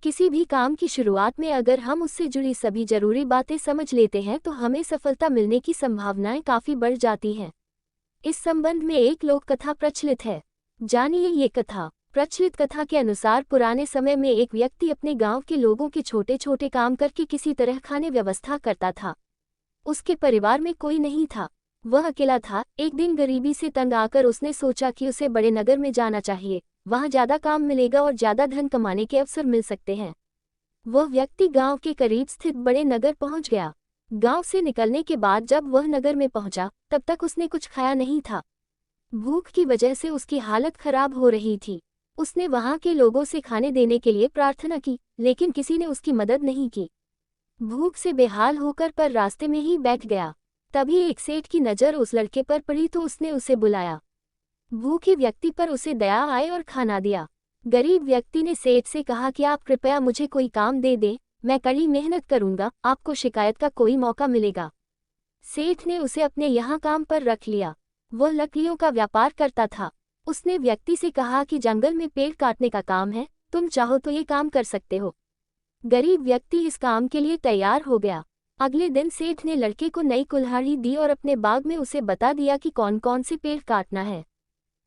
किसी भी काम की शुरुआत में अगर हम उससे जुड़ी सभी जरूरी बातें समझ लेते हैं तो हमें सफलता मिलने की संभावनाएं काफी बढ़ जाती हैं। इस संबंध में एक लोक कथा प्रचलित है। जानिए ये कथा। प्रचलित कथा के अनुसार पुराने समय में एक व्यक्ति अपने गांव के लोगों के छोटे छोटे काम करके किसी तरह खाने व्यवस्था करता था। उसके परिवार में कोई नहीं था, वह अकेला था। एक दिन गरीबी से तंग आकर उसने सोचा कि उसे बड़े नगर में जाना चाहिए, वहां ज्यादा काम मिलेगा और ज्यादा धन कमाने के अवसर मिल सकते हैं। वह व्यक्ति गांव के करीब स्थित बड़े नगर पहुंच गया। गांव से निकलने के बाद जब वह नगर में पहुंचा तब तक उसने कुछ खाया नहीं था। भूख की वजह से उसकी हालत खराब हो रही थी। उसने वहां के लोगों से खाने देने के लिए प्रार्थना की, लेकिन किसी ने उसकी मदद नहीं की। भूख से बेहाल होकर पर रास्ते में ही बैठ गया। तभी एक सेठ की नज़र उस लड़के पर पड़ी तो उसने उसे बुलाया। भूखे व्यक्ति पर उसे दया आई और खाना दिया। गरीब व्यक्ति ने सेठ से कहा कि आप कृपया मुझे कोई काम दे दें, मैं कड़ी मेहनत करूंगा, आपको शिकायत का कोई मौका मिलेगा। सेठ ने उसे अपने यहाँ काम पर रख लिया। वह लकड़ियों का व्यापार करता था। उसने व्यक्ति से कहा कि जंगल में पेड़ काटने का काम है, तुम चाहो तो ये काम कर सकते हो। गरीब व्यक्ति इस काम के लिए तैयार हो गया। अगले दिन सेठ ने लड़के को नई कुल्हाड़ी दी और अपने बाग में उसे बता दिया कि कौन कौन से पेड़ काटना है।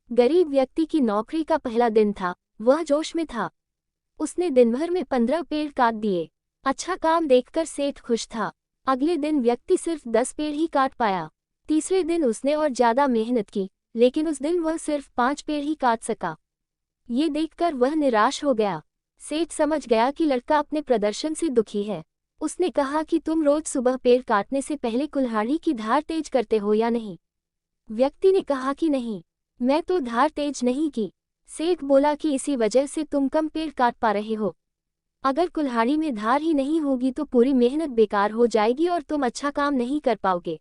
गरीब व्यक्ति की नौकरी का पहला दिन था, वह जोश में था। उसने दिन भर में 15 पेड़ काट दिए। अच्छा काम देखकर सेठ खुश था। अगले दिन व्यक्ति सिर्फ 10 पेड़ ही काट पाया। तीसरे दिन उसने और ज्यादा मेहनत की, लेकिन उस दिन वह सिर्फ 5 पेड़ ही काट सका। ये देखकर वह निराश हो गया। सेठ समझ गया कि लड़का अपने प्रदर्शन से दुखी है। उसने कहा कि तुम रोज सुबह पेड़ काटने से पहले कुल्हाड़ी की धार तेज करते हो या नहीं? व्यक्ति ने कहा कि नहीं, मैं तो धार तेज नहीं की। सेठ बोला कि इसी वजह से तुम कम पेड़ काट पा रहे हो। अगर कुल्हाड़ी में धार ही नहीं होगी तो पूरी मेहनत बेकार हो जाएगी और तुम अच्छा काम नहीं कर पाओगे।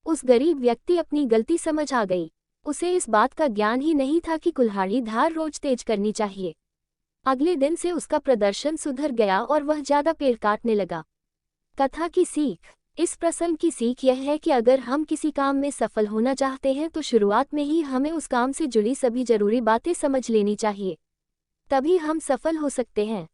उस गरीब व्यक्ति अपनी गलती समझ आ गई। उसे इस बात का ज्ञान ही नहीं था कि कुल्हाड़ी धार रोज तेज करनी चाहिए। अगले दिन से उसका प्रदर्शन सुधर गया और वह ज्यादा पेड़ काटने लगा। कथा की सीख। इस प्रसंग की सीख यह है कि अगर हम किसी काम में सफल होना चाहते हैं तो शुरुआत में ही हमें उस काम से जुड़ी सभी जरूरी बातें समझ लेनी चाहिए, तभी हम सफल हो सकते हैं।